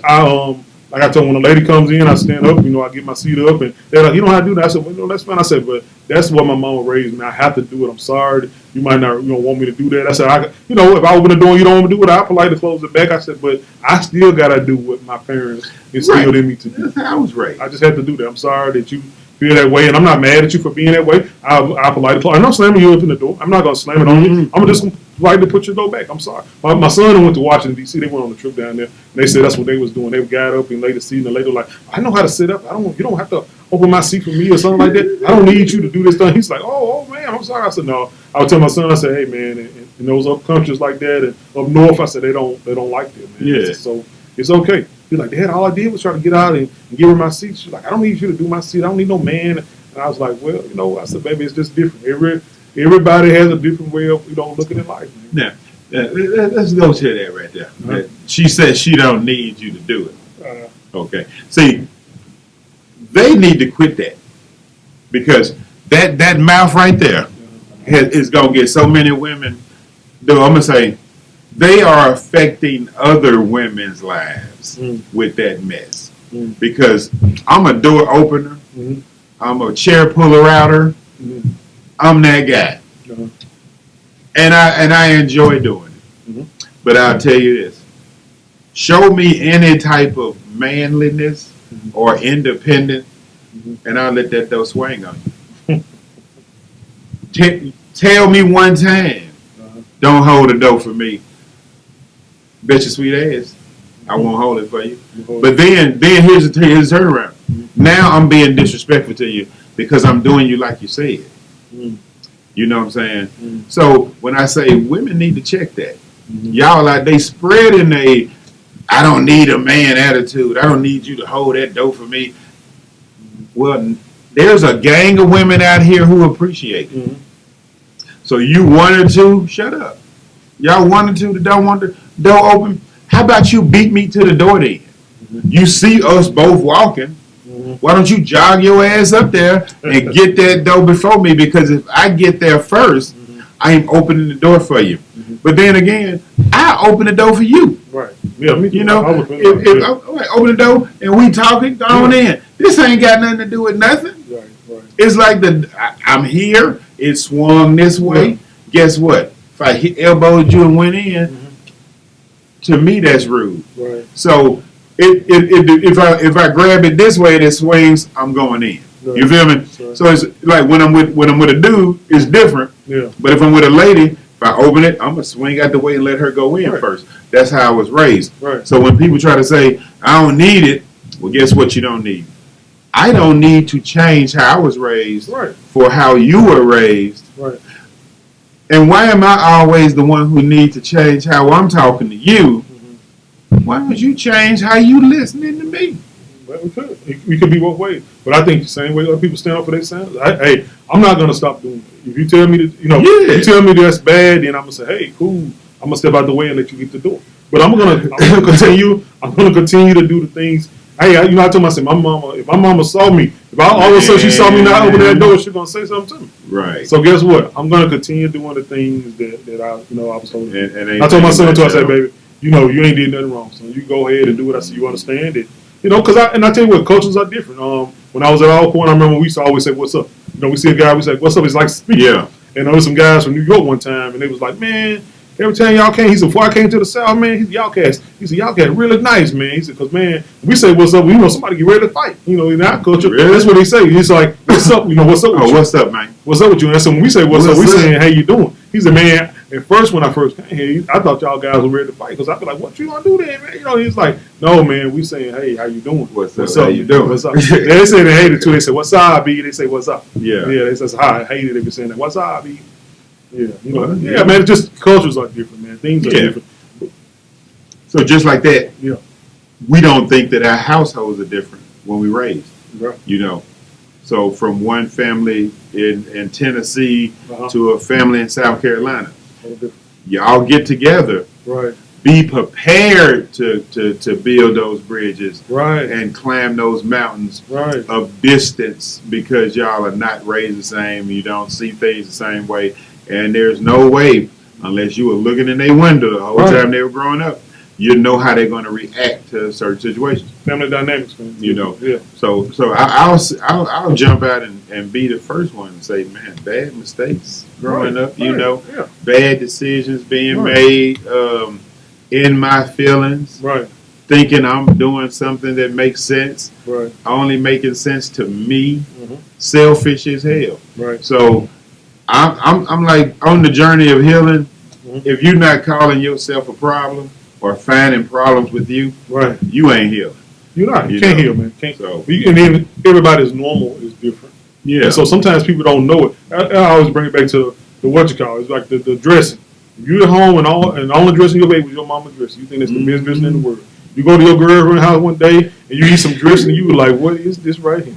Like I told them, when a lady comes in, I stand up, I get my seat up, and they're like, you don't have to do that. I said, well, no, that's fine. I said, but that's what my mama raised me. I have to do it. I'm sorry. You might not, want me to do that. I said, if I open the door and you don't want me to do it, I'll politely close it back. I said, but I still got to do what my parents instilled in me to do. That's how I was raised. I just had to do that. I'm sorry that you feel that way, and I'm not mad at you for being that way. I'll politely close. I'm not slamming you up in the door. I'm not going to slam it on you. I'm going to just politely put your door back. I'm sorry. My son went to Washington, D.C. They went on a trip down there, and they said that's what they was doing. They got up and laid the seat, and the lady was like, I know how to sit up. You don't have to open my seat for me or something like that. I don't need you to do this thing. He's like, oh man, I'm sorry. I said, no. I would tell my son, I said, hey man, in those up countries like that and up north, I said they don't like that, man. Yeah. So it's okay. He's like, Dad, all I did was try to get out and give her my seat. She's like, I don't need you to do my seat. I don't need no man. And I was like, well, I said, baby, it's just different. Everybody has a different way of looking at life, man. Now, let's go to that right there. She said she don't need you to do it. Okay. See, they need to quit that, because that mouth right there is going to get so many women. Though I'm going to say they are affecting other women's lives with that mess. Because I'm a door opener. I'm a chair puller outer. I'm that guy. And I enjoy doing it. But I'll tell you this. Show me any type of manliness or independence, and I'll let that door swing on you. Tell me one time, don't hold the door for me. Bet your sweet ass, I won't hold it for you. But then here's the turnaround. Now I'm being disrespectful to you because I'm doing you like you said. You know what I'm saying? So when I say women need to check that, y'all they spreading I don't need a man attitude. I don't need you to hold that door for me. Well, there's a gang of women out here who appreciate it. So you one or two, shut up. Y'all one or two that don't want the door open. How about you beat me to the door then? You see us both walking. Why don't you jog your ass up there and get that door before me? Because if I get there first, I am opening the door for you. But then again, I open the door for you. Right. Yeah, me too. You know, I would feel like, if yeah. I open the door and we talking, go on in. This ain't got nothing to do with nothing. Right, right. It's like I'm here. It swung this way. Yeah. Guess what? If I elbowed you and went in, Mhm. to me that's rude. Right. So if I grab it this way and it swings, I'm going in. Right. You feel me? Right. So it's like when I'm with a dude, it's different. Yeah. But if I'm with a lady, if I open it, I'm gonna swing out the way and let her go in Right. first. That's how I was raised. Right. So when people try to say I don't need it, well, guess what? You don't need. I don't need to change how I was raised Right. for how you were raised. Right. And why am I always the one who needs to change how I'm talking to you? Mhm. Why don't you change how you listening to me? Well, we could. We could be both ways. But I think the same way other people stand up for their sounds. Hey, I'm not gonna stop doing it. If you tell me that, Yeah. if you tell me that's bad, then I'm gonna say, hey, cool. I'm gonna step out the way and let you get the door. But I'm gonna continue. I'm gonna continue to do the things. Hey, I told myself, my mama. If my mama saw me, if all of a sudden she saw me not open that door, she's gonna say something to me. Right. So guess what? I'm gonna continue doing the things that I was told. And I told my son too. I said, baby, you ain't did nothing wrong. So you go ahead and do what I see. You understand it. Because I tell you what, cultures are different. When I was at Alcorn, I remember we used to always say, "What's up?" We see a guy, we say, "What's up?" It's like speaking. Yeah. And there was some guys from New York one time, and they was like, "Man, every time y'all came," he said, "Before I came to the South, man, y'all cats." He said, "Y'all cats really nice, man." He said, "Cause man, we say what's up, somebody get ready to fight. In our culture, Really? that's what they say. He's like, what's up? What's up with Oh, you? what's up, man? What's up with you?" And so when we say what's up, we What's up? saying, "How you doing?" He said, "Man, at first when I first came here, I thought y'all guys were ready to fight because I feel like, what you gonna do then, man?" He's like, "No, man, we saying, hey, how you doing? What's up? How you doing? What's up?" They say they hate it too. They say, "What's up, B?" They say, "What's up?" Yeah. Yeah, they say, "Hi." I hate it if you're saying that. "What's up, B?" Yeah, Well, yeah, man. It's just cultures are different, man. Things are Yeah. different. So just like that, Yeah. we don't think that our households are different when we raised. Right. So from one family in Tennessee Uh-huh. to a family in South Carolina, All different. y'all get together. Right. Be prepared to build those bridges Right. and climb those mountains Right. of distance because y'all are not raised the same. You don't see things the same way. And there's no way, unless you were looking in their window the whole Right. time they were growing up, you know how they're going to react to certain situations. Family dynamics, man. Yeah. So I'll jump out and be the first one and say, man, bad mistakes growing up. Yeah. Bad decisions being Right. made in my feelings, Right. thinking I'm doing something that makes sense, Right. only making sense to me, Mhm. selfish as hell. Right. So I'm like on the journey of healing. Mhm. If you're not calling yourself a problem or finding problems with you, Right. you ain't healed. You're not. You You can't know. heal, man. Can't. So And then everybody's normal is different. yeah, And so sometimes people don't know it. I always bring it back to the what you call it. It's like the dressing. If you're at home and all the dressing your baby was your mama dressing, you think that's the best dressing in the world. You go to your girlfriend's house one day and you eat some dressing and you were like, what is this right here?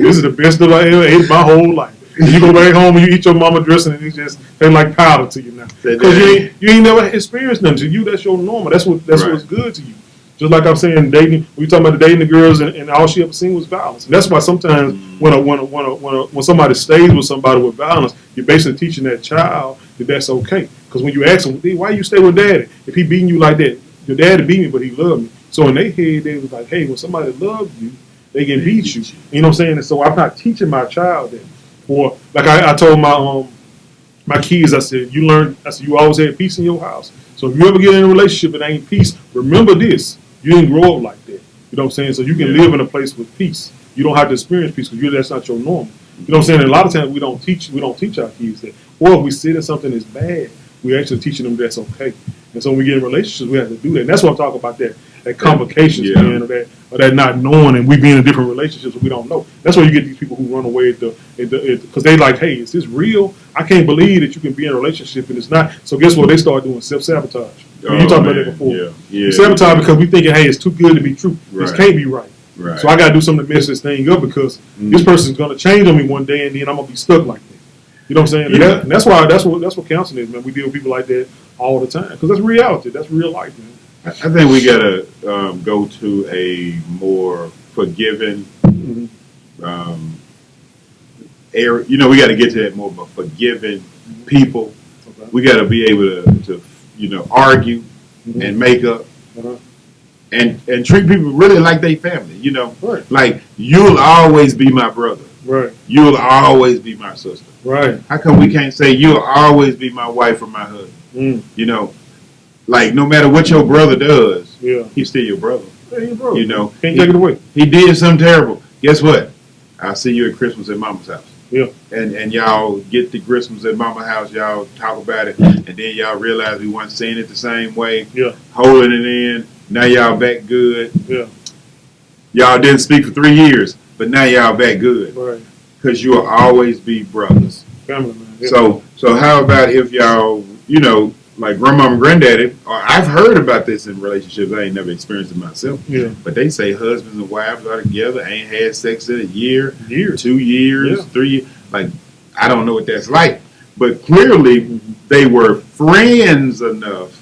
This is the best that I ever ate my whole life. And you go back home and you eat your mama dressing and it just tastes like powder to you now. Because you ain't never experienced nothing. To you, that's your normal. That's Right. what's good to you. Just like I'm saying, dating. We talking about the dating the girls, and all she ever seen was violence. And that's why sometimes when somebody stays with somebody with violence, you're basically teaching that child that that's okay. Because when you ask them, "Why you stay with daddy? If he beating you like that, your daddy beat me, but he loved me." So in their head, they was like, "Hey, when somebody loves you, they can beat you." You know what I'm saying? And so I'm not teaching my child that. Or like I told my kids, I said, you always had peace in your house. So if you ever get in a relationship and ain't peace, remember this. You didn't grow up like that. You know what I'm saying? So you can live in a place with peace. You don't have to experience peace because that's not your normal. You know what I'm saying? And a lot of times we don't teach our kids that. Or if we see that something is bad, we're actually teaching them that's okay. And so when we get in relationships, we have to do that. And that's what I'm talking about, that complications, man, or that not knowing, and we be in a different relationships we don't know. That's why you get these people who run away because they like, hey, is this real? I can't believe that you can be in a relationship and it's not. So guess what? They start doing self-sabotage. You talked about that before. Yeah. We sabotage because we thinking, hey, it's too good to be true. This Right. can't be right. Right. So I got to do something to mess this thing up because this person's going to change on me one day and then I'm going to be stuck like that. You know what I'm saying? Yeah. And that's what counseling is, man. We deal with people like that all the time because that's reality. That's real life, man. I think we gotta go to a more forgiving area. We got to get to that more of a forgiving people. Okay. We got to be able to argue and make up. Uh-huh. and treat people really like they family. You know, Right. like you'll always be my brother. Right. You'll always be my sister. Right. How come we can't say you'll always be my wife or my husband? You know, like no matter what your brother does, Yeah. he's still your brother. Yeah, your brother. You know, Can't take it away. He did something terrible. Guess what? I'll see you at Christmas at Mama's house. Yeah. And y'all get to Christmas at Mama's house. Y'all talk about it, and then y'all realize we weren't seeing it the same way. Yeah. Holding it in. Now y'all back good. Yeah. Y'all didn't speak for 3 years, but now y'all back good. Right. Because you'll always be brothers. Family, man. Yeah. So how about if y'all, you know, like grandma and granddaddy, or I've heard about this in relationships. I ain't never experienced it myself. Yeah. But they say husbands and wives are together, ain't had sex in a year, Years. 2 years, Yeah. 3 years. Like, I don't know what that's like. But clearly, they were friends enough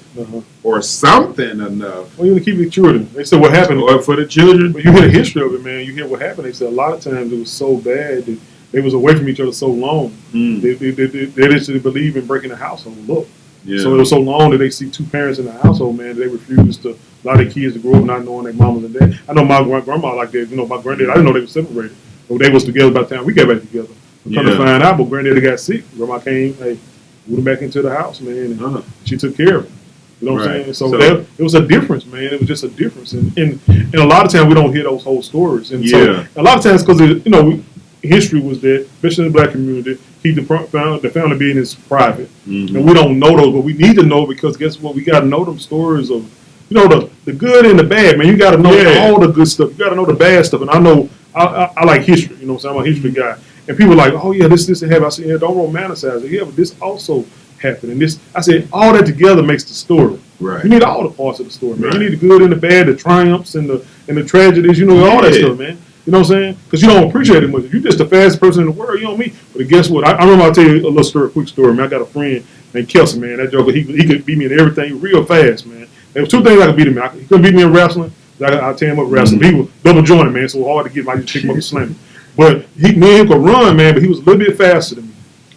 or something enough. Well, you want to keep it true to them. They said what happened. Or for the children. But you hear the history of it, man. You hear what happened. They said a lot of times it was so bad that they was away from each other so long. They didn't believe in breaking the household up. Yeah. So it was so long that they see two parents in the household, man. They refused to allow their kids to grow up not knowing their mamas and dad. I know my grandma like that. You know, my granddad. I didn't know they were separated. But they was together by the time we got back together. Come to find out, but granddaddy got sick. Grandma came, hey, moved him back into the house, man, and she took care of him. You know what I'm saying? So that, it was a difference, man. It was just a difference, and a lot of times we don't hear those whole stories. And so a lot of times, because you know, history was that, especially in the black community, keep the family business private, and we don't know those, but we need to know because guess what? We got to know them stories of, you know, the good and the bad, man. You got to know all the good stuff. You got to know the bad stuff, and I know I like history. You know what I'm saying? I'm a history guy. And people are like, oh yeah, this happened. I said, yeah, don't romanticize it. Yeah, but this also happened. And this, I said, all that together makes the story. Right. You need all the parts of the story, man. Right. You need the good and the bad, the triumphs and the tragedies. You know, all that stuff, man. You know what I'm saying? Because you don't appreciate it much. You're just the fastest person in the world. You know me. But guess what? I remember I'll tell you a little story, a quick story, man. I got a friend named Kelsey, man. That joker, he could beat me in everything real fast, man. There was two things I could beat him in. He couldn't beat me in wrestling. I'll tear him up wrestling. He was double jointed, man. So hard to get him. I just pick him up and slam him. But me and him could run, man, but he was a little bit faster than me.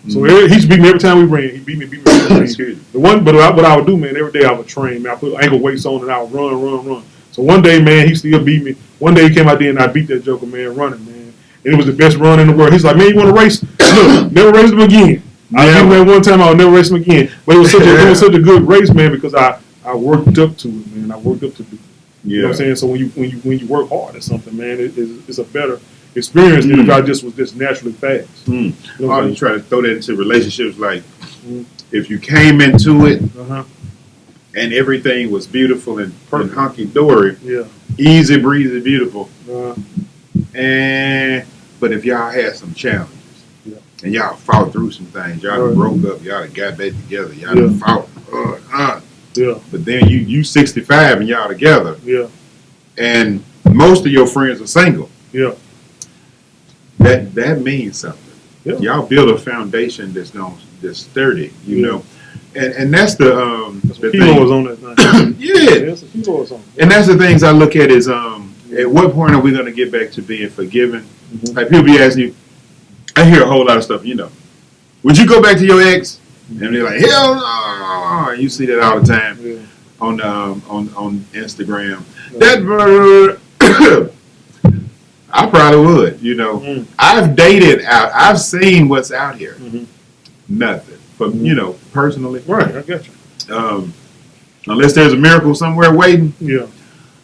So he's beat me every time we ran. He beat me. But what I would do, man, every day I would train, man. I put ankle weights on and I would run. So one day, man, he still beat me. One day he came out there and I beat that joker, man, running, man. And it was the best run in the world. He's like, man, you want to race? Look, never race him again. I beat him that one time. I'll never race him again. But it was such a good race, man, because I worked up to it, man. I worked up to it. You know what I'm saying? So when you work hard at something, man, it's a better experience than if I just was just naturally fast. You know you try to throw that into relationships, like if you came into it and everything was beautiful and hunky dory, easy breezy, beautiful, but if y'all had some challenges and y'all fought through some things, y'all broke up, y'all got back together, y'all fought, but then you 65 and y'all together, and most of your friends are single. That means something. Y'all build a foundation that's sturdy, you know, and that's the kilos on that thing. that's the kilos on. And that's the things I look at is at what point are we going to get back to being forgiven? Like people be asking you, I hear a whole lot of stuff, you know. Would you go back to your ex? And they're like, hell no! You see that all the time on Instagram. That I probably would, you know. I've dated out. I've seen what's out here. Nothing, you know, personally. Right, I got you. Unless there's a miracle somewhere waiting.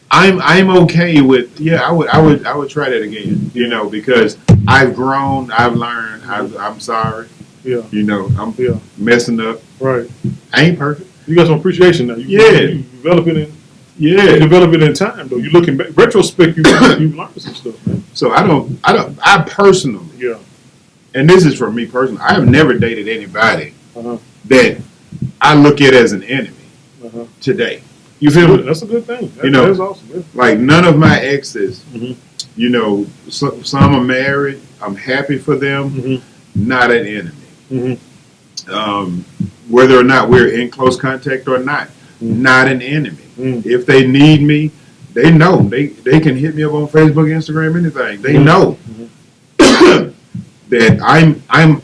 I'm okay with. I would try that again. You know, because I've grown. I've learned. I'm sorry. You know, I'm messing up. Right. I ain't perfect. You got some appreciation now. You developing it. You develop it in time, though. You looking back, retrospect, you learned some stuff, man. So I personally, and this is for me personally, I have never dated anybody that I look at as an enemy today. You feel me? That's a good thing. You know, that's awesome. Like none of my exes, you know, some are married. I'm happy for them. Not an enemy. Whether or not we're in close contact or not, not an enemy. If they need me, they know. They can hit me up on Facebook, Instagram, anything. They know that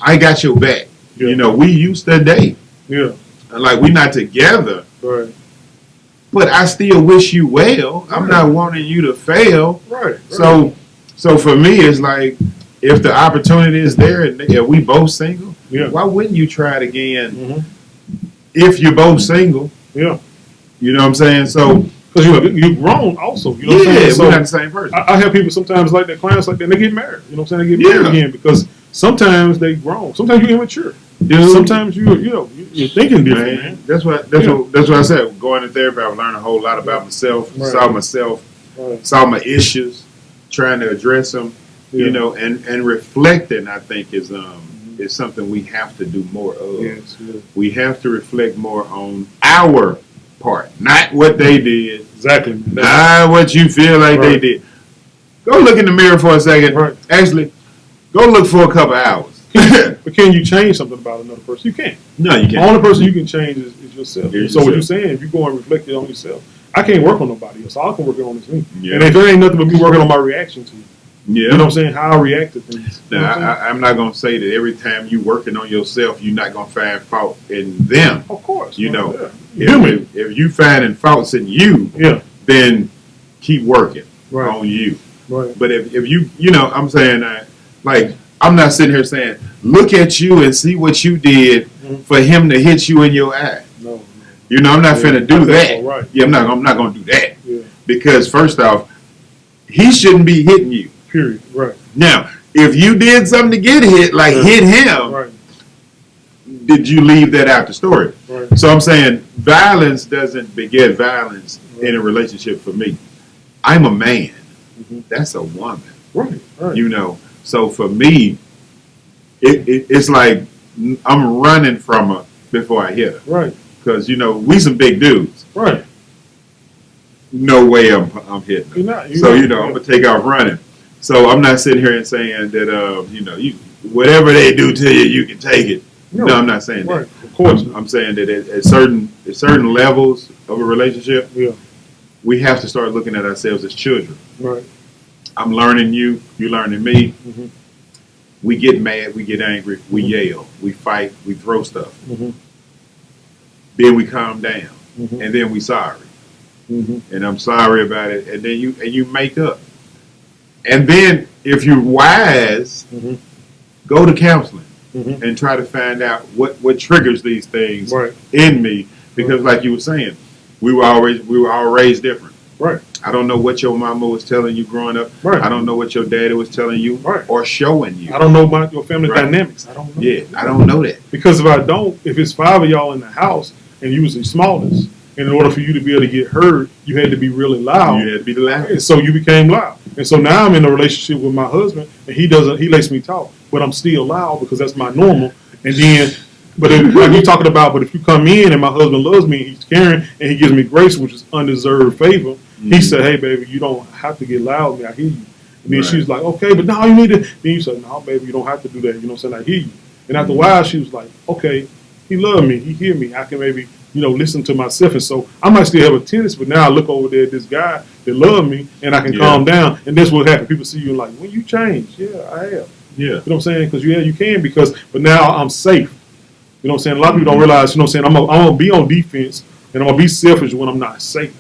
I got your back. You know, we used to date. Like we're not together. Right. but I still wish you well. I'm not wanting you to fail. Right. So for me, it's like if the opportunity is there and we both single, why wouldn't you try it again? If you're both single, you know what I'm saying. So because you've grown also, you know what I'm saying. So we're not the same person. I have people sometimes like that, clients like that, and they get married. You know what I'm saying? They get married again because sometimes they grown. Sometimes you're immature. Sometimes you're thinking different, man. That's what I said. Going to therapy, I've learned a whole lot about myself. Saw myself, saw my issues, trying to address them. You know, and reflecting, I think is something we have to do more of. We have to reflect more on our part, not what they did. Exactly. Man. Not what you feel like they did. Go look in the mirror for a second. Actually, go look for a couple hours. But can you change something about another person? You can't. No, you can't. The only person you can change is yourself. So what you're saying, if you go and reflect it on yourself, I can't work on nobody else. All I can work on is me. And if there ain't nothing but me working on my reaction to it. You know what I'm saying? How I react to things. Now, I'm not going to say that every time you working on yourself, you're not going to find fault in them. Of course. You know, if you finding faults in you, then keep working on you. But if you know, I'm saying, like, I'm not sitting here saying, look at you and see what you did for him to hit you in your eye. No. You know, I'm not finna do that. I'm not going to do that. Because first off, he shouldn't be hitting you. Period. Right. Now, if you did something to get hit, like hit him, did you leave that out the story? So I'm saying violence doesn't beget violence in a relationship for me. I'm a man. That's a woman. You know, so for me, it's like I'm running from her before I hit her. Because, you know, we some big dudes. No way I'm hitting her. So, you know, I'm going to take off running. So I'm not sitting here and saying that, you know, whatever they do to you, you can take it. No, I'm not saying that. Of course. I'm saying that at certain levels of a relationship, we have to start looking at ourselves as children. I'm learning you, you're learning me. We get mad, we get angry, we yell, we fight, we throw stuff. Then we calm down, and then we sorry. And I'm sorry about it, and then you make up. And then, if you're wise, go to counseling and try to find out what triggers these things in me. Because, like you were saying, we were all raised different. I don't know what your mama was telling you growing up. I don't know what your daddy was telling you or showing you. I don't know about your family dynamics. I don't know. I don't know that. Because if it's 5 of y'all in the house and you was the smallest, in order for you to be able to get heard, you had to be really loud. You had to be the loudest. And so you became loud. And so now I'm in a relationship with my husband, and he lets me talk, but I'm still loud because that's my normal. And then, but if you come in and my husband loves me, and he's caring, and he gives me grace, which is undeserved favor, he said, hey, baby, you don't have to get loud with me. I hear you. And then she was like, okay, but now you need to. Then you said, no, baby, you don't have to do that. You know what I'm saying? I hear you. And after a while, she was like, okay, he loved me. He hear me. I can maybe, listen to myself. And so I might still have a tendency, but now I look over there at this guy that loves me, and I can calm down. And that's what happens. People see you and like, when you change. Yeah, I have. You know what I'm saying? Because, you can but now I'm safe. You know what I'm saying? A lot of people don't realize, I'm going to be on defense, and I'm going to be selfish when I'm not safe.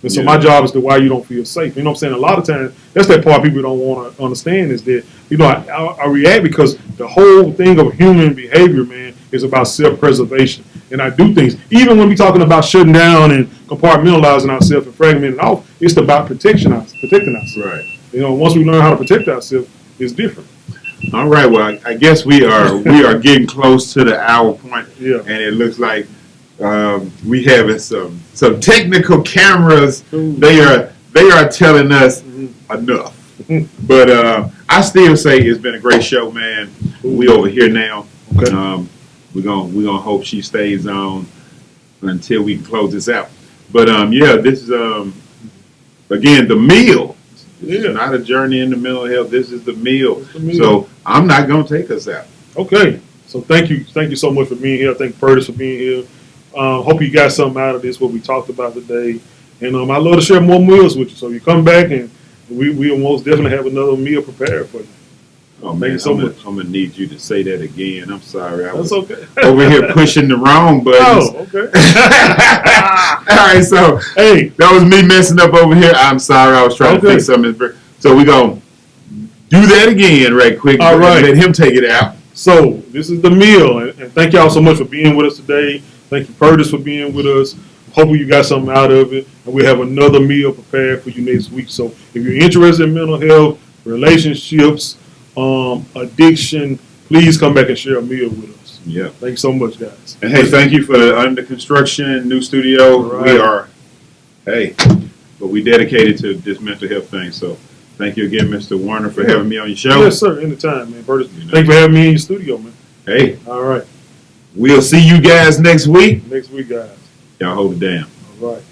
And so my job is to why you don't feel safe. You know what I'm saying? A lot of times, that's that part people don't want to understand is that, I react because the whole thing of human behavior, man, is about self-preservation. And I do things. Even when we're talking about shutting down and compartmentalizing ourselves and fragmenting off, it's about protecting ourselves. Once we learn how to protect ourselves, it's different. All right. Well, I guess we are getting close to the hour point, and it looks like we having some technical cameras. They are telling us enough. But I still say it's been a great show, man. We over here now. We're gonna hope she stays on until we can close this out. But this is again the meal. This is not a journey into mental health. This is the meal. So I'm not gonna take us out. Okay. So thank you so much for being here. Thank PERTIS for being here. Hope you got something out of this, what we talked about today. And I love to share more meals with you. So you come back and we'll most definitely have another meal prepared for you. Oh Thank man, you so much. I'm gonna need you to say that again. I'm sorry, I That's was okay. over here pushing the wrong buttons. Oh, okay. All right, so Hey, that was me messing up over here. I'm sorry, I was trying to Okay. fix something. So we gonna do that again, right quick. All right. Let him take it out. so this is the meal, and thank y'all so much for being with us today. Thank you, PERTIS, for being with us. Hopefully, you got something out of it, and we have another meal prepared for you next week. So, if you're interested in mental health, relationships, addiction, please come back and share a meal with us. Yeah. Thank you so much, guys. And hey, thank you for the under construction new studio. Right. We are, but we dedicated to this mental health thing. So thank you again, Mr. Warner, for having me on your show. Yes, sir. Anytime, man. PERTIS, You know. thank you for having me in your studio, man. Hey, All right. we'll see you guys next week. Next week, guys. Y'all hold it down. All right.